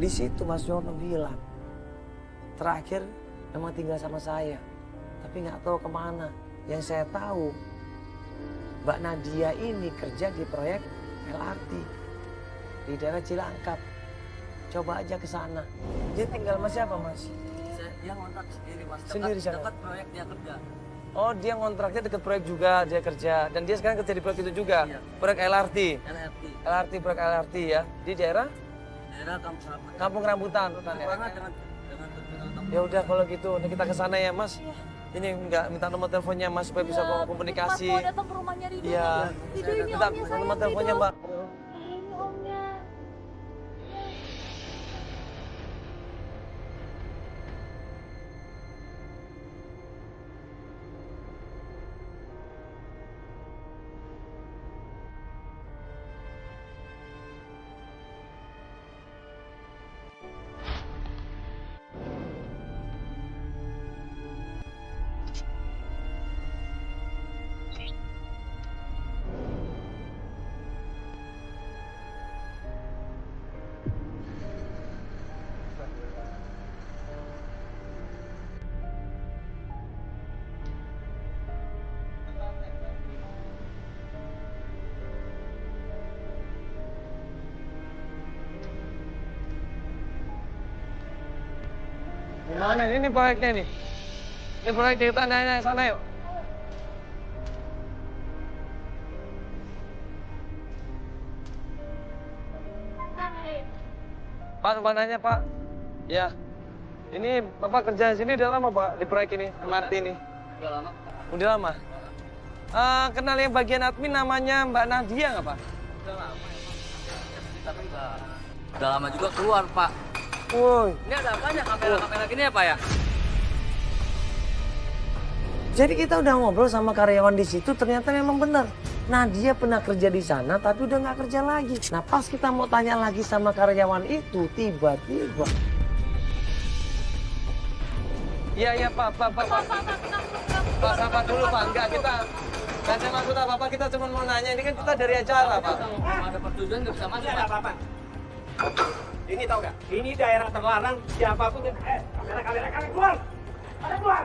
Di situ Mas Yono bilang, terakhir memang tinggal sama saya, tapi nggak tahu kemana. Yang saya tahu, Mbak Nadia ini kerja di proyek LRT di daerah Cilangkap. Coba aja ke sana. Dia tinggal sama siapa, Mas? Dia ngontrak sendiri, Mas. Sendiri sana? Dekat proyek dia kerja. Oh, dia ngontraknya dekat proyek juga, dia kerja. Dan dia sekarang kerja di proyek itu juga? Iya. Proyek LRT? LRT. LRT, proyek LRT ya? Di daerah? Daerah Kampung Rambutan. Kampung Rambutan. Bukan ya? Dengan terminal Kampung. Ya udah kalau gitu, nanti kita ke sana ya, Mas. Ini nggak minta nomor teleponnya, Mas, supaya bisa komunikasi. Mas mau datang ke rumahnya Rido. Iya. Rido ini Minta omnya saya. nomor teleponnya, Mbak. Ini omnya. Gimana ini proyeknya nih? Ini proyek kita nanya sana yuk. Pak nanya Pak. Ya. Ini Bapak kerja di sini udah lama Pak di proyek ini, MRT ini. Udah lama. Udah lama. Kenal yang bagian admin namanya Mbak Nadia nggak Pak? Udah lama emang. Tapi udah lama juga keluar, Pak. Woi. Ini ada apanya kamera gini ya, Pak ya? Jadi kita udah ngobrol sama karyawan di situ, ternyata memang benar. Nadia pernah kerja di sana, tapi udah nggak kerja lagi. Nah pas kita mau tanya lagi sama karyawan itu, tiba-tiba. Iya Pak. Pak sabar dulu Pak, enggak kita. Kan saya maksud apa kita cuma mau nanya, ini kan kita dari acara Pak. Ada pertujuan nggak bisa masuk, Pak. Apa-apa. Ini tahu nggak? Ini daerah terlarang, siapapun yang... kamera kalian keluar! Ada keluar!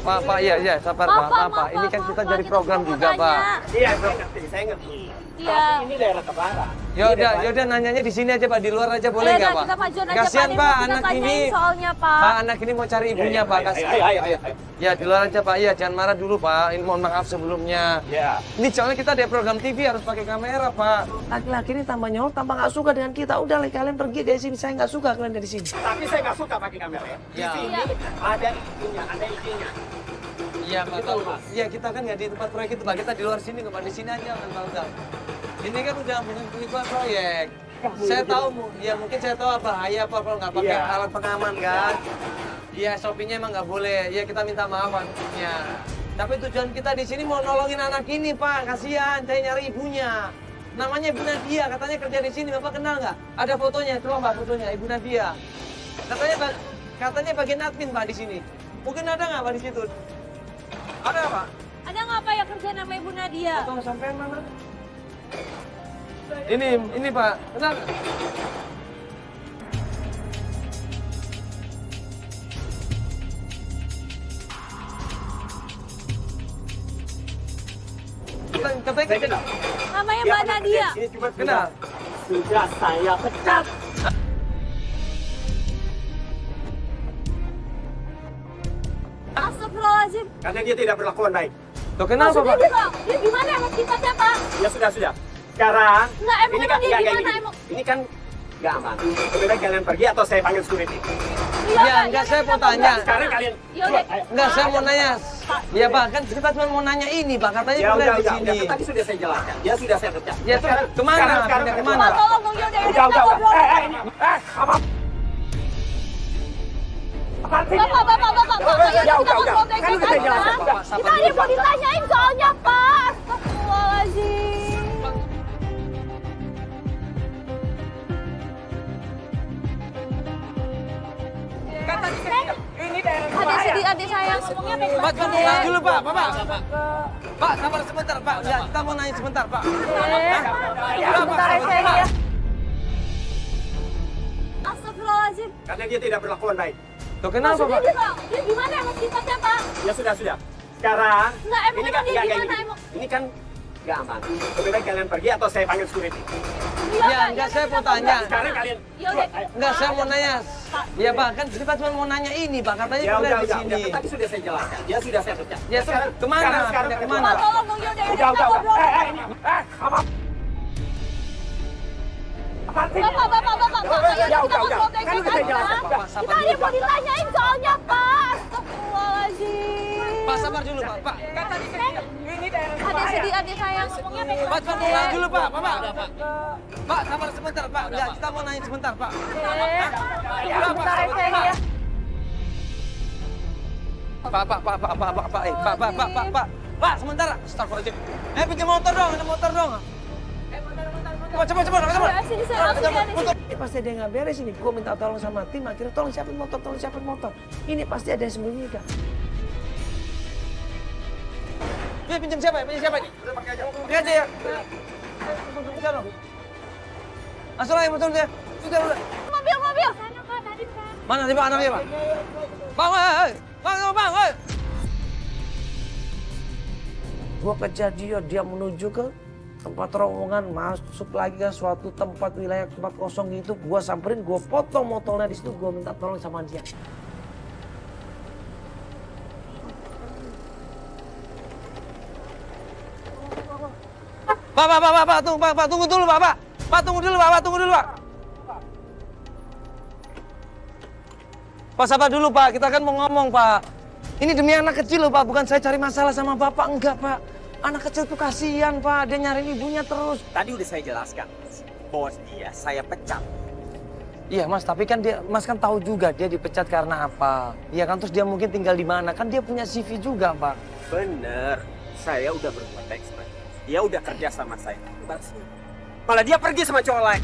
Pak, iya, sabar Pak. Ini kan kita dari program juga Pak. Iya, saya ngerti. Iya. Tapi ini daerah terlarang. Yaudah nanyanya di sini aja Pak, di luar aja boleh nggak Pak? Kita majuan aja Kasihan Pak, Pak, kita anak tanyain ini. soalnya Pak. Pak, anak ini mau cari ibunya Pak, kasihan. Ayo. Ya di luar aja Pak, iya jangan marah dulu Pak, ini mohon maaf sebelumnya. Ya. Ini soalnya kita ada program TV harus pakai kamera Pak. Laki-laki ini tambah nyolot, tambah nggak suka dengan kita. Udah kalian pergi dari sini, saya nggak suka kalian dari sini. Tapi saya nggak suka pakai kamera ya. Di Ya. sini ada ibunya, ada ibunya. Iya Pak, Betul, Pak. Iya kita kan nggak di tempat proyek itu Pak, kita di luar sini nggak Pak, di sini aja kan Pak udah. Ini kan udah bukan pengikut proyek. Saya tahu, ya mungkin saya tahu bahaya Pak kalau nggak pakai Iya. alat pengaman kan. Iya, Shopee-nya emang nggak boleh. Ya kita minta maaf maksudnya. Tapi tujuan kita di sini mau nolongin anak ini Pak, kasihan, saya nyari ibunya. Namanya Ibu Nadia, katanya kerja di sini. Bapak kenal nggak? Ada fotonya, coba Mbak fotonya Ibu Nadia. Katanya bagian admin Pak di sini. Mungkin ada nggak Pak di situ? Ada nggak, Pak? Ada nggak Pak yang kerja nama Ibu Nadia? Foto sampean mana? Ini Pak, kenal? Katanya kerja. Namanya Dia Mbak pernah Nadia. kerja di sini, cuma Kenal? sudah saya pecat. Astagfirullahaladzim. Karena dia tidak berlakuan baik. Tuh kenapa Maksudnya Pak? dia gimana emang sifatnya Pak? Ya sudah. Sekarang Nggak, emang ini kan dia nggak gimana, ini. emang? Ini kan nggak aman. Lebih baik kalian pergi atau saya panggil security. Iya, enggak saya mau tanya. Sekarang kalian Yaudah. keluar. Ayo. Enggak, saya mau nanya. Ya Pak, kan kita cuma mau nanya ini Pak, katanya Ya boleh udah, di sini. Tadi sudah saya jelaskan. Ya sudah saya pecat. Ya tuh, kemana? Pindah kemana? Pak tolong dong yaudah Udah. kita ngobrol. Ini. Apa? Apaan sih? Bapak, yaudah Ya, kita udah. ngobrol Kan baik-baik udah saya aja. jelaskan. Kita ada yang mau ditanyain soalnya Pak. Astagfirullahaladzim. Ini daerah Adik berbahaya. sedih, adik sayang. Ngomongnya baik-baik. Pak, tenang dulu Pak. Pak, sabar sebentar Pak. Ya, kita mau nanya sebentar Pak. Sebentar aja ya. Astagfirullahaladzim. Karena dia tidak berlakuan baik. Tuh kenapa Maksudnya Pak? dia gimana emang sifatnya, Pak? Ya sudah. Sekarang Nggak, emang ini kan dia nggak gimana, gini. emang? Ini kan nggak aman. Lebih baik kalian pergi atau saya panggil security. Ya, enggak saya mau tanya. Sekarang kalian. Yaudah. Enggak, saya mau nanya. Ya Pak, kan kita cuma mau nanya ini Pak. Katanya Ya boleh udah. di sini. Tadi sudah saya jelaskan. Ya sudah saya pecat. Ya, kemana? Sekarang Kemana? Pak, tolong dong, yaudah. Udah. Kita ngobrol. Apa? Bapak, ayo Ya, kita udah. ngobrol Kan baik-baik udah saya jelaskan. aja. Udah. Kita ada yang mau ditanyain soalnya, Pak. Astagfirullahaladzim. Pak, sabar dulu Pak. Pak, Ini daerah Adik berbahaya. sedih, adik sayang. Ngomongnya baik-baik. Pak, tenang dulu Pak. Pak, sabar sebentar Pak. Ya, kita mau nanya sebentar Pak. Sebentar aja ya. Pak, sebentar. Astagfirullahaladzim. Pinjam motor dong, ada motor dong. Cepat. Ya, sini saya langsung ya. Pasti ada yang nggak beres ini. Gue minta tolong sama tim, akhirnya tolong siapin motor. Ini pasti ada yang sembunyikan. Dia pinjam siapa ya? Ini? Pakai aja ya. Pinjam dong. Langsung aja motor dia. Sudah. Mobil. Sana, Pak, tadi, Pak. Mana sih Pak anaknya Pak? Bang. Gua kejar dia menuju ke tempat terowongan, masuk lagi ke suatu tempat wilayah tempat kosong gitu. Gua samperin, gua potong motornya di situ, gua minta tolong sama dia. Pak, tunggu dulu Pak. Tunggu dulu Pak. Pak, sabar dulu Pak, kita kan mau ngomong Pak. Ini demi anak kecil loh Pak, bukan saya cari masalah sama Bapak, enggak Pak. Anak kecil tuh kasihan Pak, dia nyariin ibunya terus. Tadi udah saya jelaskan. Bos dia saya pecat. Iya Mas, tapi kan Mas kan tahu juga dia dipecat karena apa. Iya kan, terus dia mungkin tinggal di mana, kan dia punya CV juga Pak. Bener, saya udah berbuat baik sama dia. Dia udah kerja sama saya. Malah dia pergi sama cowok lain.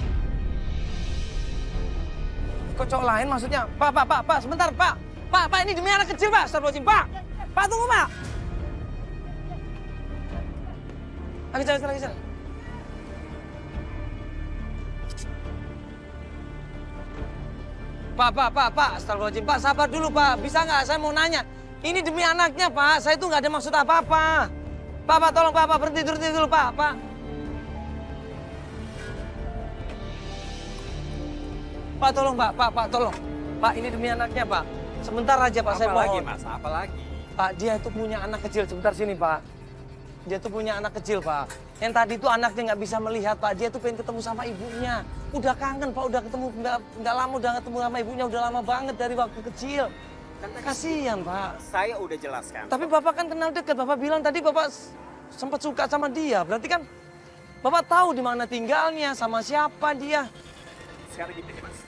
Kok cowok lain maksudnya? Pak, sebentar Pak. Pak, ini demi anak kecil Pak, astagfirullahaladzim Pak. Pak, tunggu Pak. Lagi jalan. Pak, astagfirullahaladzim Pak, sabar dulu Pak. Bisa nggak, saya mau nanya. Ini demi anaknya Pak, saya tuh nggak ada maksud apa-apa. Pak, tolong Pak, berhenti dulu Pak. Pak, tolong Pak, tolong. Pak, ini demi anaknya Pak. Sebentar aja Pak, saya Apalagi mohon. Mas, apalagi? Pak, dia itu punya anak kecil, sebentar sini Pak. Dia tuh punya anak kecil Pak. Yang tadi tuh anaknya nggak bisa melihat Pak, dia tuh pengen ketemu sama ibunya. Udah kangen Pak, udah ketemu, nggak lama udah ketemu sama ibunya, udah lama banget dari waktu kecil. Kasihan Pak. Saya udah jelaskan. Tapi Bapak kan kenal dekat, Bapak bilang tadi Bapak sempat suka sama dia. Berarti kan Bapak tahu di mana tinggalnya, sama siapa dia. Sekarang gini Mas.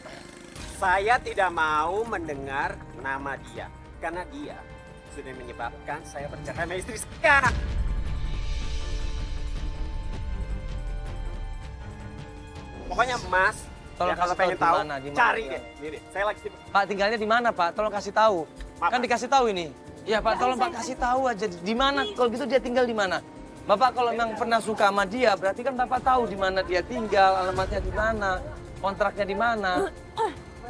Saya tidak mau mendengar nama dia. Karena dia sudah menyebabkan saya bercerai sama istri saya. Pokoknya Mas, Tolong ya kalau kasih pengen tahu tahu, di mana cari dia. deh. Ini, saya lagi sibuk. Pak, tinggalnya di mana Pak? Tolong kasih tahu. Maaf, Kan Pak. dikasih tahu ini. Iya Pak, tolong Pak kasih tahu aja di mana. Kalau gitu dia tinggal di mana? Bapak kalau memang pernah suka sama dia, berarti kan Bapak tahu di mana dia tinggal, alamatnya di mana, kontraknya di mana.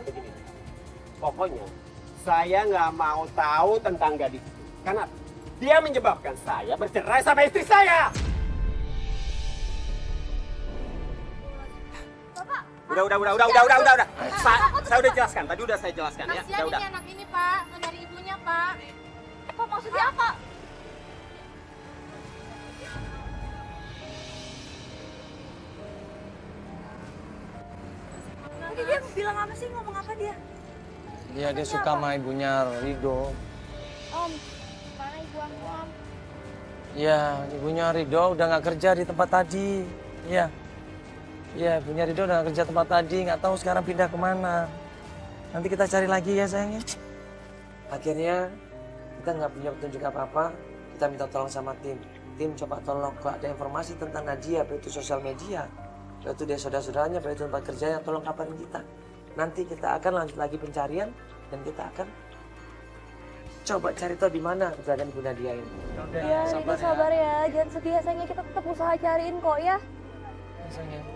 Begini, pokoknya saya nggak mau tahu tentang gadis itu. Karena dia menyebabkan saya bercerai sama istri saya. Udah. Saya udah jelaskan. Tadi udah saya jelaskan ya. Kasihan Udah. ini anak ini, Pak. Nggak dari ibunya, Pak. Apa maksudnya apa? Tadi dia bilang apa sih? Ngomong apa dia? Dia suka sama ibunya Rido. Om, mana ibu aku, Om? Iya, ibunya Rido udah nggak kerja di tempat tadi. Iya, ibunya Rido udah nggak kerja tempat tadi, nggak tahu sekarang pindah kemana. Nanti kita cari lagi ya sayangnya. Akhirnya kita nggak punya petunjuk apa-apa, kita minta tolong sama tim. Tim coba tolong kalau ada informasi tentang Nadia, baik itu sosial media, baik itu dia saudara-saudaranya, baik itu tempat kerjanya, tolong kabarin kita. Nanti kita akan lanjut lagi pencarian dan kita akan coba cari tahu di mana keberadaan Bu Nadia ini. Ya, Rido sabar ya. Jangan sedih ya sayangnya, kita tetap usaha cariin kok ya. Sayang.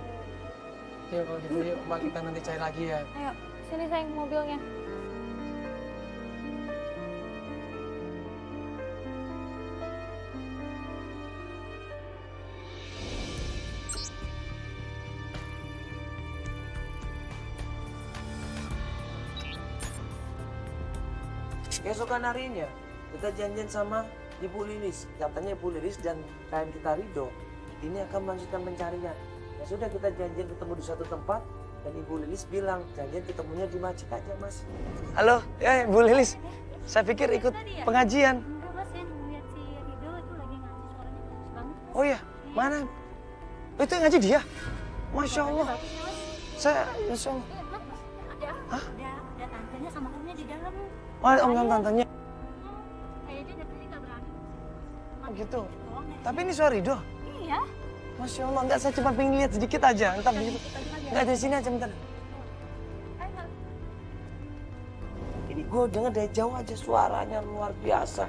Yuk kalau gitu yuk, Mbak, kita nanti cari lagi ya. Ayo, sini sayang mobilnya. Keesokan harinya kita janjian sama Ibu Lilis. Katanya Ibu Lilis dan klien kita Rido ini akan melanjutkan pencarian. Ya sudah, kita janjian ketemu di suatu tempat dan Ibu Lilis bilang janjian ketemunya di masjid aja, Mas. Halo, ya Ibu Lilis. Saya pikir ikut pengajian. Enggak mas, ya ngeliat si Rido itu lagi ngaji, suaranya bagus banget. Oh iya, mana? Oh, itu yang ngaji dia? Masya Allah. Bagus ya mas. Saya, Masya Allah. Ada tantenya sama omnya di dalam. Oh, om dan tantenya. Kayaknya dari tadi nggak berani. Oh gitu. Doang ya. Tapi ini suara Rido. Iya. Masya Allah, enggak, saya cuma pengen lihat sedikit aja. Entar begitu. Enggak, dari sini aja, bentar. Ini gue denger dari jauh aja suaranya luar biasa.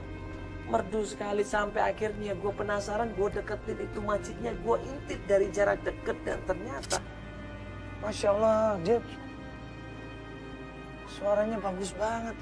Merdu sekali sampai akhirnya gue penasaran, gue deketin itu masjidnya, gue intip dari jarak deket dan ternyata Masya Allah, dia suaranya bagus banget.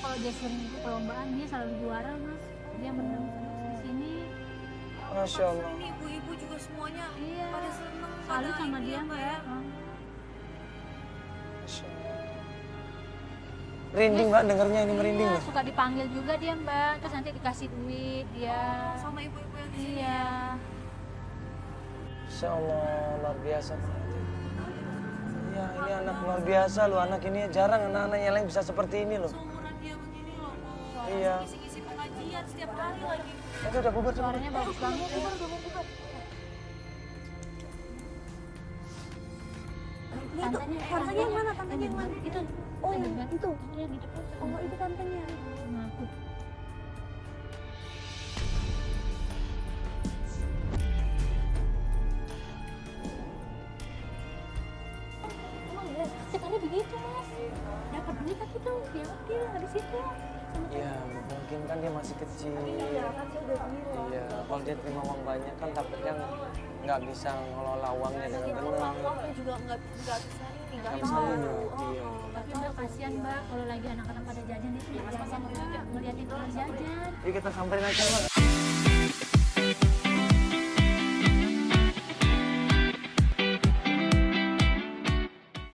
Kalau dia sering ikut perlombaan dia selalu juara mas. Dia menang terus di sini. Masya Allah. Ini ibu-ibu juga semuanya Iya. pada seneng Selalu pada sama ini dia ya, Mbak ya. Masya Allah. Merinding mbak, dengernya ini merinding Iya, loh. suka dipanggil juga dia mbak. Terus nanti dikasih duit dia. Sama ibu-ibu yang di sini. Iya. Masya Allah, luar biasa. Iya, ini anak luar biasa loh, anak ini jarang anak-anak yang lain bisa seperti ini loh. Seumuran dia begini loh. Iya. Ngisi-ngisi pengajian setiap hari lagi. Itu udah bubar tuh. Suaranya bagus banget. Tantenya yang mana? Tantenya yang mana? Itu. Oh, yang itu. Yang di depan. Oh, itu tantenya. Ngaku. Emang dia ceritanya begitu mas. Dapat duit tapi tuh diambil habis itu. Iya, mungkin kan dia masih kecil. Iya, kan saya udah bilang. Iya, kalau dia terima uang banyak kan takutnya nggak bisa ngelola uangnya dengan benar. Uangnya juga nggak bisa ini, nggak Nggak bisa tahu. lihat, iya. Tapi mbak kasihan mbak kalau lagi anak-anak pada jajan itu ya pas-pasan mbak ngeliatin orang jajan. Yuk kita samperin aja mbak.